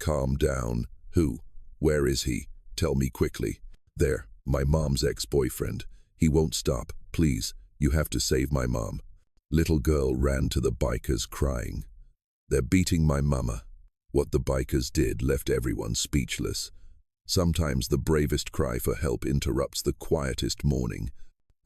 calm down. Who? Where is he? Tell me quickly. There, my mom's ex-boyfriend. He won't stop. Please, you have to save my mom. Little girl ran to the bikers crying. They're beating my mama. What the bikers did left everyone speechless. Sometimes the bravest cry for help interrupts the quietest mourning,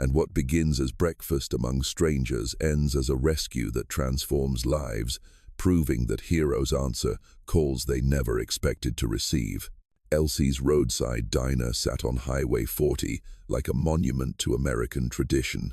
and what begins as breakfast among strangers ends as a rescue that transforms lives, proving that heroes answer calls they never expected to receive. Elsie's roadside diner sat on Highway 40 like a monument to American tradition.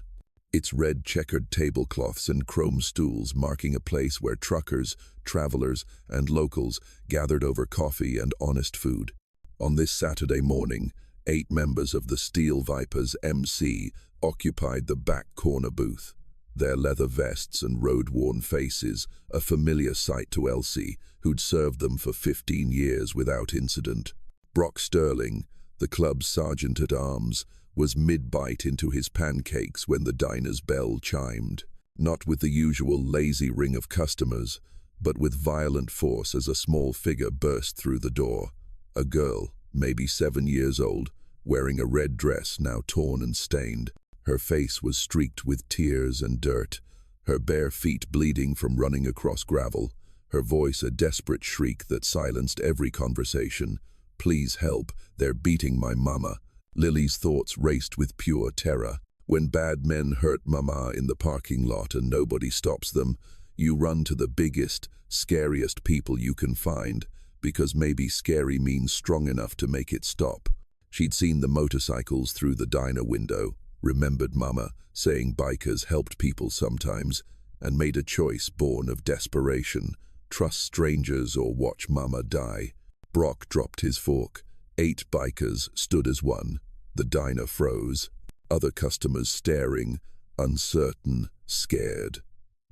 Its red checkered tablecloths and chrome stools marking a place where truckers, travelers, and locals gathered over coffee and honest food. On this Saturday morning, 8 members of the Steel Vipers MC occupied the back corner booth. Their leather vests and road-worn faces, a familiar sight to Elsie, who'd served them for 15 years without incident. Brock Sterling, the club's sergeant-at-arms, was mid-bite into his pancakes when the diner's bell chimed, not with the usual lazy ring of customers, but with violent force as a small figure burst through the door. A girl, maybe 7 years old, wearing a red dress now torn and stained. Her face was streaked with tears and dirt, her bare feet bleeding from running across gravel, her voice a desperate shriek that silenced every conversation. Please help, they're beating my mama. Lily's thoughts raced with pure terror. When bad men hurt mama in the parking lot and nobody stops them, you run to the biggest, scariest people you can find, because maybe scary means strong enough to make it stop. She'd seen the motorcycles through the diner window, remembered mama saying bikers helped people sometimes, and made a choice born of desperation: trust strangers or watch mama die. Brock dropped his fork. 8 bikers stood as one. The diner froze. Other customers staring, uncertain, scared.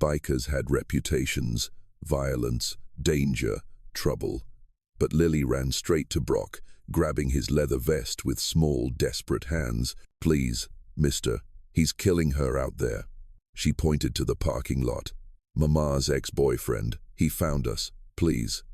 Bikers had reputations: violence, danger, trouble. But Lily ran straight to Brock, grabbing his leather vest with small, desperate hands. Please, mister, he's killing her out there. She pointed to the parking lot. Mama's ex-boyfriend. He found us. Please.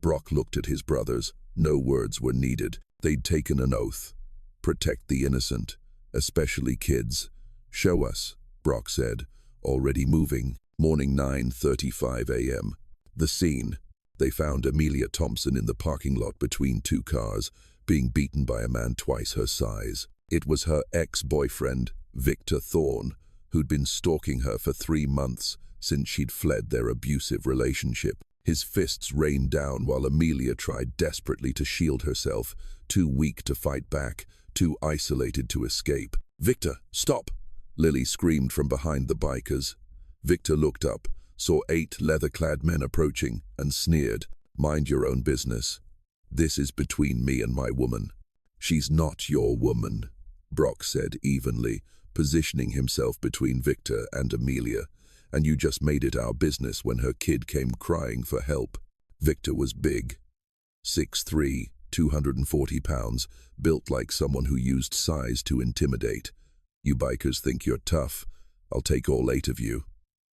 Brock looked at his brothers. No words were needed. They'd taken an oath. Protect the innocent, especially kids. Show us, Brock said, already moving. Morning 9:35 a.m. The scene. They found Amelia Thompson in the parking lot between 2 cars, being beaten by a man twice her size. It was her ex-boyfriend, Victor Thorne, who'd been stalking her for 3 months since she'd fled their abusive relationship. His fists rained down while Amelia tried desperately to shield herself, too weak to fight back, too isolated to escape. "Victor, stop!" Lily screamed from behind the bikers. Victor looked up, saw 8 leather-clad men approaching, and sneered. "Mind your own business. This is between me and my woman." "She's not your woman," Brock said evenly, positioning himself between Victor and Amelia. "And you just made it our business when her kid came crying for help." Victor was big. 6'3", 240 pounds, built like someone who used size to intimidate. "You bikers think you're tough. I'll take all 8 of you."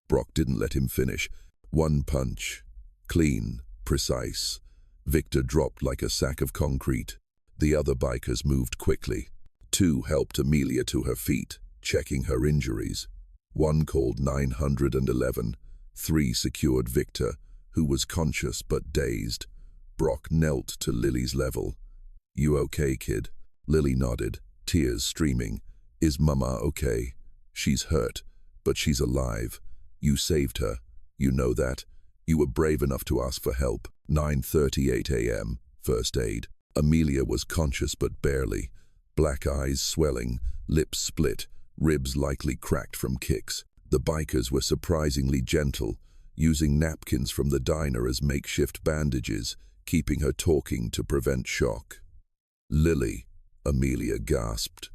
Brock didn't let him finish. One punch. Clean, precise. Victor dropped like a sack of concrete. The other bikers moved quickly. 2 helped Amelia to her feet, checking her injuries. 1 called 911. 3 secured Victor, who was conscious but dazed. Brock knelt to Lily's level. "You okay, kid?" Lily nodded, tears streaming. "Is Mama okay?" "She's hurt, but she's alive. You saved her. You know that. You were brave enough to ask for help." 9:38 a.m. First aid. Amelia was conscious but barely. Black eyes swelling, lips split, ribs likely cracked from kicks. The bikers were surprisingly gentle, using napkins from the diner as makeshift bandages, keeping her talking to prevent shock. "Lily," Amelia gasped.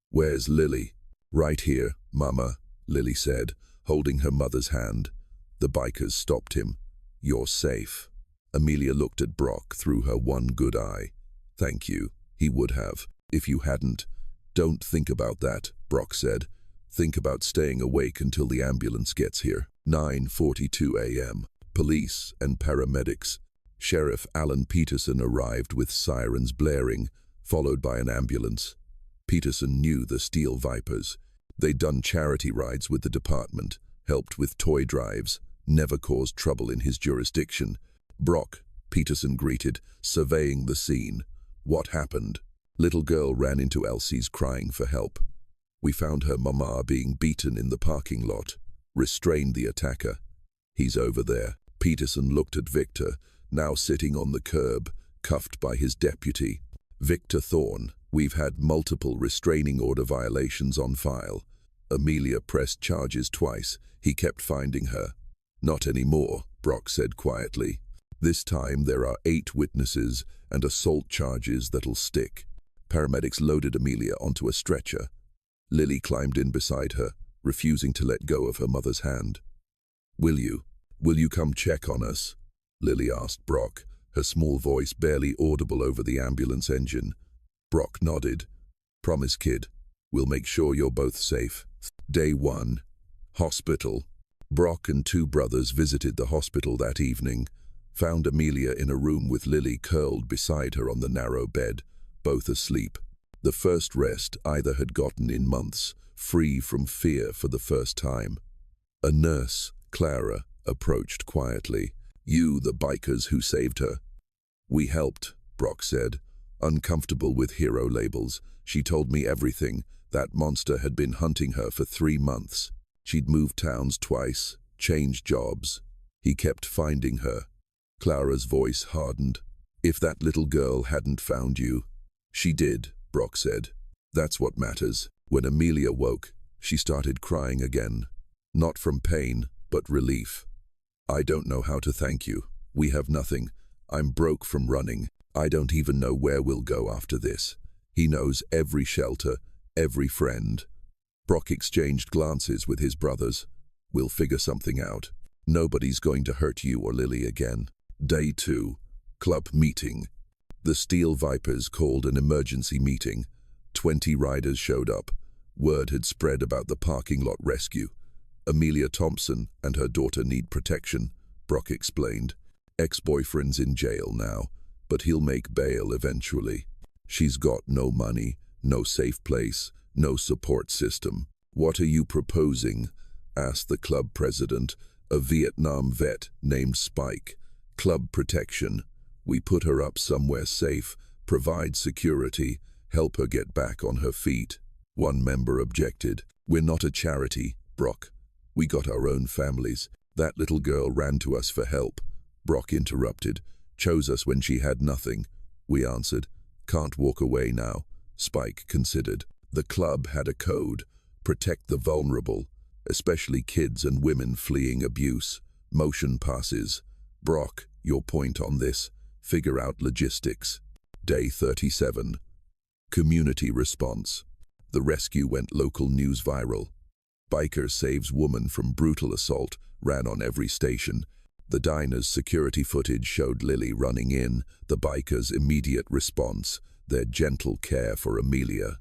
"Where's Lily?" "Right here, Mama," Lily said, holding her mother's hand. The bikers stopped him. "You're safe." Amelia looked at Brock through her one good eye. "Thank you." He would have, if you hadn't. "Don't think about that," Brock said. "Think about staying awake until the ambulance gets here." 9:42 a.m. Police and paramedics. Sheriff Alan Peterson arrived with sirens blaring, followed by an ambulance. Peterson knew the Steel Vipers. They'd done charity rides with the department, helped with toy drives, never caused trouble in his jurisdiction. "Brock," Peterson greeted, surveying the scene. "What happened?" Little girl ran into Elsie's crying for help. "We found her mama being beaten in the parking lot. Restrained the attacker. He's over there." Peterson looked at Victor, now sitting on the curb, cuffed by his deputy. "Victor Thorne, we've had multiple restraining order violations on file. Amelia pressed charges twice. He kept finding her." "Not anymore," Brock said quietly. "This time there are 8 witnesses and assault charges that'll stick." Paramedics loaded Amelia onto a stretcher. Lily climbed in beside her, refusing to let go of her mother's hand. Will you come check on us?" Lily asked Brock, her small voice barely audible over the ambulance engine. Brock nodded. "Promise, kid. We'll make sure you're both safe." Day 1. Hospital. Brock and 2 brothers visited the hospital that evening, found Amelia in a room with Lily curled beside her on the narrow bed, both asleep. The first rest either had gotten in months, free from fear for the first time. A nurse, Clara, approached quietly. "You, the bikers who saved her?" "We helped," Brock said. Uncomfortable with hero labels, she told me everything. That monster had been hunting her for 3 months. She'd moved towns twice, changed jobs. He kept finding her. Clara's voice hardened. "If that little girl hadn't found you..." "She did," Brock said. "That's what matters." When Amelia woke, she started crying again. Not from pain, but relief. "I don't know how to thank you. We have nothing. I'm broke from running. I don't even know where we'll go after this." He knows every shelter, every friend. Brock exchanged glances with his brothers. "We'll figure something out. Nobody's going to hurt you or Lily again." Day 2. Club meeting. The Steel Vipers called an emergency meeting. 20 riders showed up. Word had spread about the parking lot rescue. "Amelia Thompson and her daughter need protection," Brock explained. "Ex-boyfriend's in jail now, but he'll make bail eventually. She's got no money, no safe place, no support system." "What are you proposing?" asked the club president, a Vietnam vet named Spike. "Club protection. We put her up somewhere safe, provide security, help her get back on her feet." One member objected. "We're not a charity, Brock. We got our own families. That little girl ran to us for help." Brock interrupted. "Chose us when she had nothing." We answered. "Can't walk away now." Spike considered. The club had a code. Protect the vulnerable, especially kids and women fleeing abuse. Motion passes. "Brock, your point on this. Figure out logistics." Day 37. Community response. The rescue went local news viral. "Biker saves woman from brutal assault," ran on every station. The diner's security footage showed Lily running in, the bikers' immediate response, their gentle care for Amelia.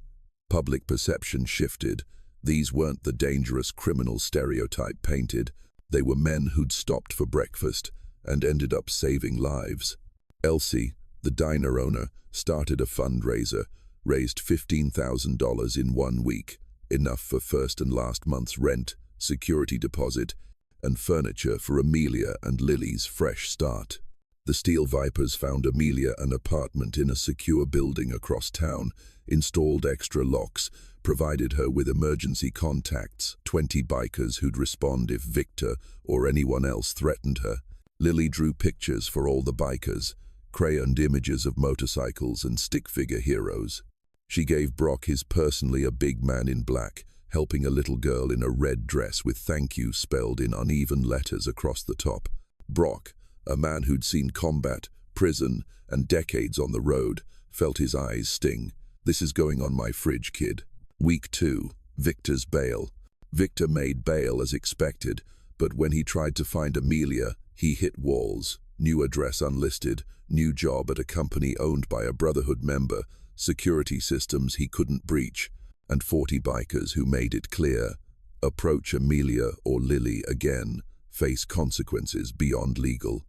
Public perception shifted. These weren't the dangerous criminal stereotype painted. They were men who'd stopped for breakfast and ended up saving lives. Elsie, the diner owner, started a fundraiser, raised $15,000 in 1 week, enough for first and last month's rent, security deposit, and furniture for Amelia and Lily's fresh start. The Steel Vipers found Amelia an apartment in a secure building across town, installed extra locks, provided her with emergency contacts, 20 bikers who'd respond if Victor or anyone else threatened her. Lily drew pictures for all the bikers, crayoned images of motorcycles and stick figure heroes. She gave Brock his personally a big man in black, helping a little girl in a red dress with "thank you" spelled in uneven letters across the top. Brock, a man who'd seen combat, prison, and decades on the road, felt his eyes sting. "This is going on my fridge, kid." Week 2. Victor's bail. Victor made bail as expected, but when he tried to find Amelia, he hit walls. New address unlisted, new job at a company owned by a Brotherhood member, security systems he couldn't breach, and 40 bikers who made it clear: approach Amelia or Lily again, face consequences beyond legal.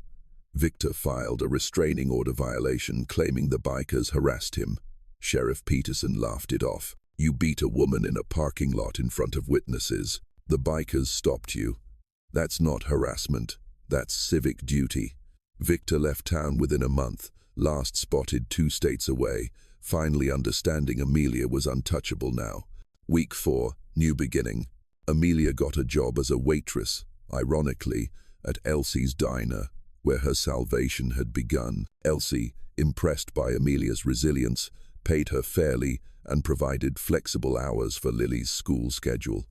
Victor filed a restraining order violation claiming the bikers harassed him. Sheriff Peterson laughed it off. You beat a woman in a parking lot in front of witnesses. The bikers stopped you. That's not harassment. That's civic duty. Victor left town within a month, last spotted 2 states away, finally understanding Amelia was untouchable now. Week 4, new beginning. Amelia got a job as a waitress, ironically, at Elsie's diner, where her salvation had begun. Elsie, impressed by Amelia's resilience, paid her fairly and provided flexible hours for Lily's school schedule.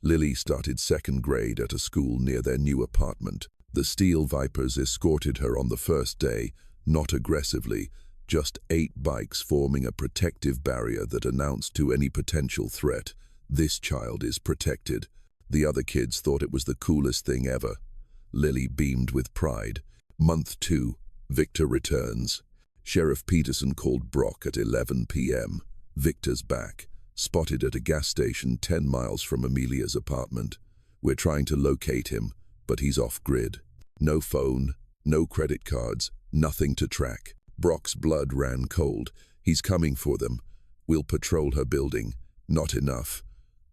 Lily started 2nd grade at a school near their new apartment. The Steel Vipers escorted her on the first day, not aggressively, just 8 bikes forming a protective barrier that announced to any potential threat, "This child is protected." The other kids thought it was the coolest thing ever. Lily beamed with pride. Month 2, Victor returns. Sheriff Peterson called Brock at 11 p.m. Victor's back, spotted at a gas station 10 miles from Amelia's apartment. We're trying to locate him, but he's off-grid. No phone, no credit cards, nothing to track. Brock's blood ran cold. He's coming for them. We'll patrol her building. Not enough.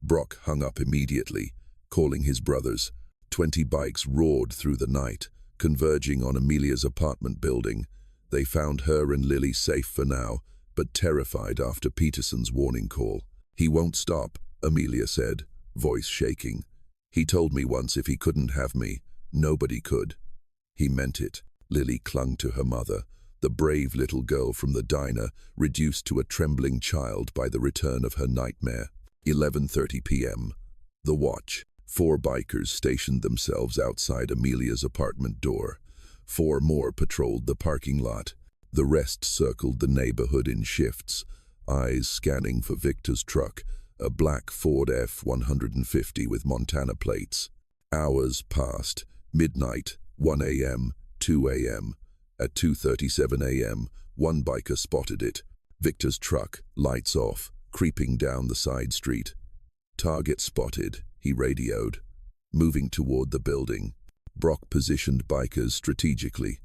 Brock hung up immediately, calling his brothers. 20 bikes roared through the night, converging on Amelia's apartment building. They found her and Lily safe for now, but terrified after Peterson's warning call. "He won't stop," Amelia said, voice shaking. "He told me once if he couldn't have me, nobody could." He meant it. Lily clung to her mother, the brave little girl from the diner, reduced to a trembling child by the return of her nightmare. 11:30 p.m. The watch. 4 bikers stationed themselves outside Amelia's apartment door. 4 more patrolled the parking lot. The rest circled the neighborhood in shifts, eyes scanning for Victor's truck, a black Ford F-150 with Montana plates. Hours passed. Midnight, 1 a.m., 2 a.m. At 2:37 a.m., one biker spotted it. Victor's truck, lights off, creeping down the side street. "Target spotted," he radioed. Moving toward the building, Brock positioned bikers strategically.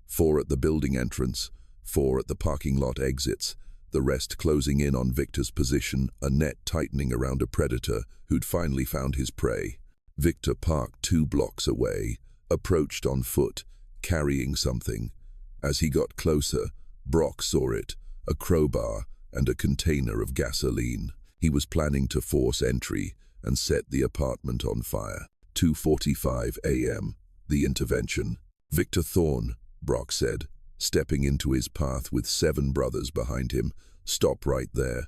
4 at the building entrance, 4 at the parking lot exits, the rest closing in on Victor's position, a net tightening around a predator who'd finally found his prey. Victor parked 2 blocks away, approached on foot, carrying something. As he got closer, Brock saw it, a crowbar and a container of gasoline. He was planning to force entry and set the apartment on fire. 2:45 a.m. The intervention. "Victor Thorne," Brock said, stepping into his path with 7 brothers behind him. "Stop right there."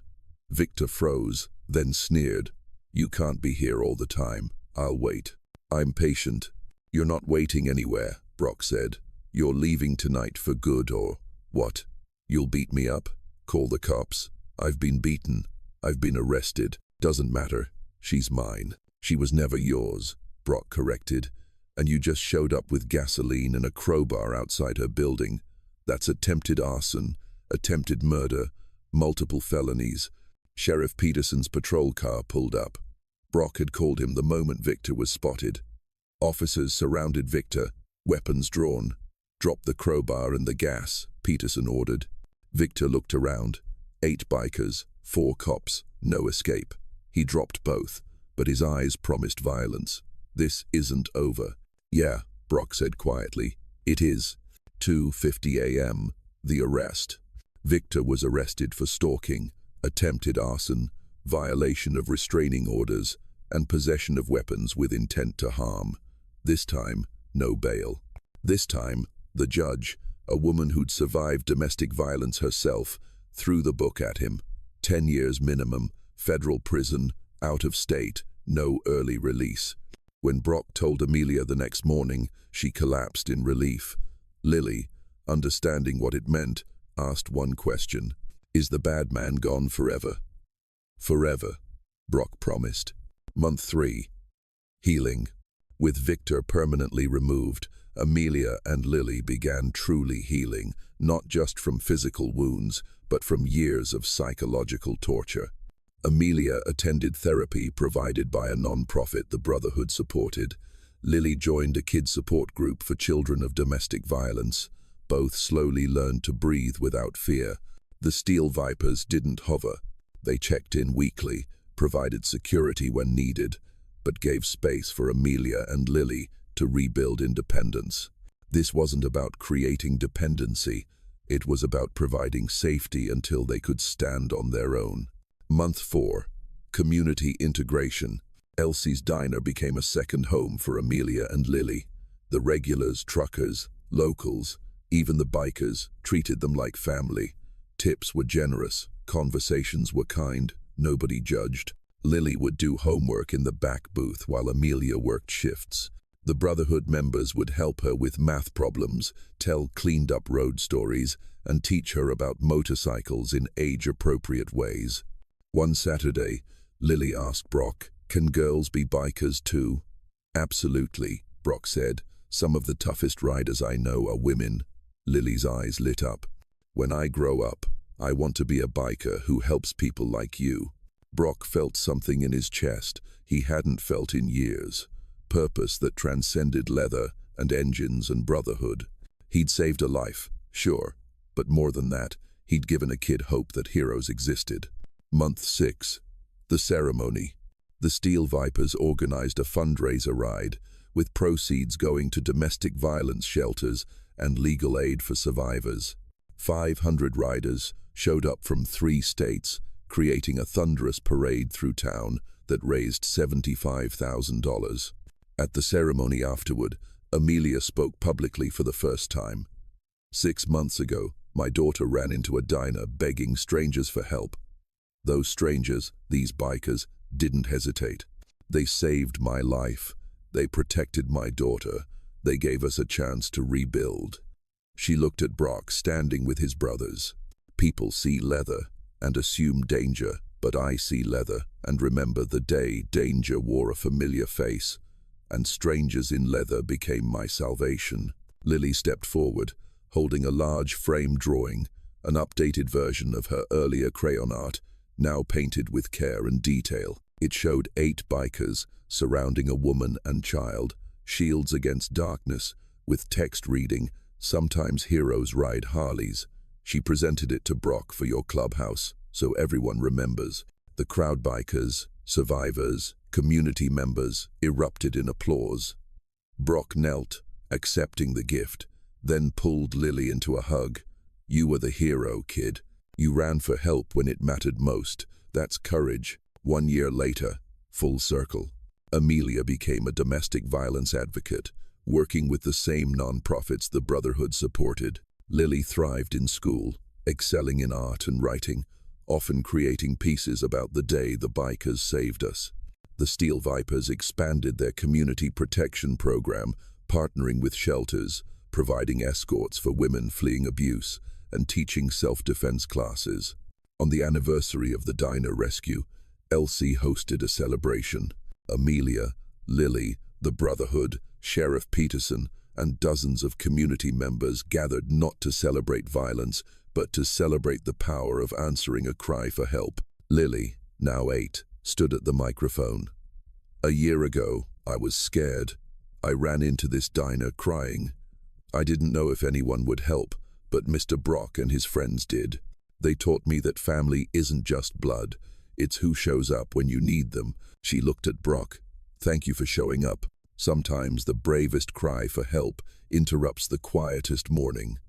Victor froze, then sneered. "You can't be here all the time. I'll wait." "I'm patient." "You're not waiting anywhere," Brock said. "You're leaving tonight for good or what? You'll beat me up? Call the cops. I've been beaten. I've been arrested. Doesn't matter. She's mine." "She was never yours," Brock corrected. "And you just showed up with gasoline and a crowbar outside her building. That's attempted arson, attempted murder, multiple felonies." Sheriff Peterson's patrol car pulled up. Brock had called him the moment Victor was spotted. Officers surrounded Victor, weapons drawn. "Drop the crowbar and the gas," Peterson ordered. Victor looked around. 8 bikers, 4 cops, no escape. He dropped both, but his eyes promised violence. "This isn't over." "Yeah," Brock said quietly. "It is." 2:50 a.m. The arrest. Victor was arrested for stalking, attempted arson, violation of restraining orders, and possession of weapons with intent to harm. This time, no bail. This time, the judge, a woman who'd survived domestic violence herself, threw the book at him. 10 years minimum, federal prison, out of state, no early release. When Brock told Amelia the next morning, she collapsed in relief. Lily, understanding what it meant, asked one question. "Is the bad man gone forever?" "Forever," Brock promised. Month 3. Healing. With Victor permanently removed, Amelia and Lily began truly healing, not just from physical wounds, but from years of psychological torture. Amelia attended therapy provided by a non-profit the Brotherhood supported. Lily joined a kid support group for children of domestic violence. Both slowly learned to breathe without fear. The Steel Vipers didn't hover. They checked in weekly, provided security when needed, but gave space for Amelia and Lily to rebuild independence. This wasn't about creating dependency. It was about providing safety until they could stand on their own. Month 4. Community integration. Elsie's Diner became a second home for Amelia and Lily. The regulars, truckers, locals, even the bikers treated them like family. Tips were generous, conversations were kind, nobody judged. Lily would do homework in the back booth while Amelia worked shifts. The Brotherhood members would help her with math problems, tell cleaned-up road stories, and teach her about motorcycles in age-appropriate ways. One Saturday, Lily asked Brock, "Can girls be bikers too?" "Absolutely," Brock said. "Some of the toughest riders I know are women." Lily's eyes lit up. "When I grow up, I want to be a biker who helps people like you." Brock felt something in his chest he hadn't felt in years. Purpose that transcended leather and engines and brotherhood. He'd saved a life, sure, but more than that, he'd given a kid hope that heroes existed. Month 6. The ceremony. The Steel Vipers organized a fundraiser ride, with proceeds going to domestic violence shelters and legal aid for survivors. 500 riders showed up from 3 states, creating a thunderous parade through town that raised $75,000. At the ceremony afterward, Amelia spoke publicly for the first time. "6 months ago, my daughter ran into a diner begging strangers for help. Those strangers, these bikers, didn't hesitate. They saved my life. They protected my daughter. They gave us a chance to rebuild." She looked at Brock standing with his brothers. "People see leather and assume danger, but I see leather and remember the day danger wore a familiar face, and strangers in leather became my salvation." Lily stepped forward, holding a large frame drawing, an updated version of her earlier crayon art, now painted with care and detail. It showed 8 bikers surrounding a woman and child, shields against darkness, with text reading, "Sometimes heroes ride Harleys." She presented it to Brock for your clubhouse, so everyone remembers. The crowd bikers, survivors, community members erupted in applause. Brock knelt, accepting the gift, then pulled Lily into a hug. "You were the hero, kid. You ran for help when it mattered most. That's courage." 1 year later, full circle, Amelia became a domestic violence advocate, working with the same nonprofits the Brotherhood supported. Lily thrived in school, excelling in art and writing, often creating pieces about the day the bikers saved us. The Steel Vipers expanded their community protection program, partnering with shelters, providing escorts for women fleeing abuse, and teaching self-defense classes. On the anniversary of the diner rescue, Elsie hosted a celebration. Amelia, Lily, the Brotherhood, Sheriff Peterson, and dozens of community members gathered not to celebrate violence, but to celebrate the power of answering a cry for help. Lily, now 8, stood at the microphone. "A year ago, I was scared. I ran into this diner crying. I didn't know if anyone would help, but Mr. Brock and his friends did. They taught me that family isn't just blood, it's who shows up when you need them." She looked at Brock. "Thank you for showing up. Sometimes the bravest cry for help interrupts the quietest morning.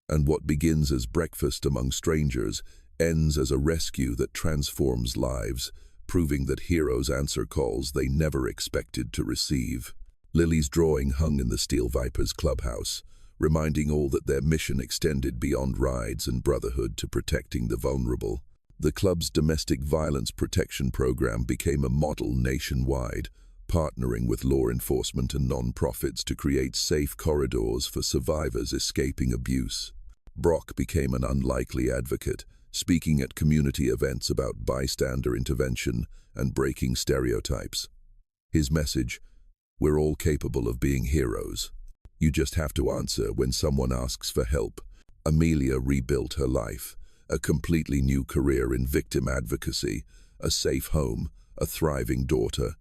And what begins as breakfast among strangers ends as a rescue that transforms lives, proving that heroes answer calls they never expected to receive." Lily's drawing hung in the Steel Vipers clubhouse, reminding all that their mission extended beyond rides and brotherhood to protecting the vulnerable. The club's domestic violence protection program became a model nationwide, partnering with law enforcement and non-profits to create safe corridors for survivors escaping abuse. Brock became an unlikely advocate, speaking at community events about bystander intervention and breaking stereotypes. His message: "We're all capable of being heroes. You just have to answer when someone asks for help." Amelia rebuilt her life, a completely new career in victim advocacy, a safe home, a thriving daughter.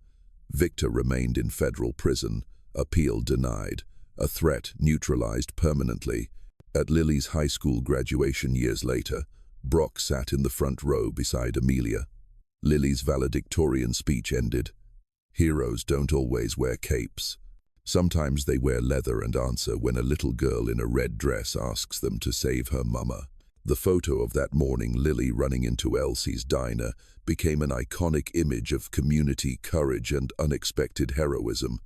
Victor remained in federal prison, Appeal denied. A threat neutralized permanently. At Lily's high school graduation years later, Brock sat in the front row beside Amelia. Lily's valedictorian speech ended. Heroes don't always wear capes. Sometimes they wear leather and answer when a little girl in a red dress asks them to save her mama. The photo of that morning Lily running into Elsie's diner became an iconic image of community courage and unexpected heroism.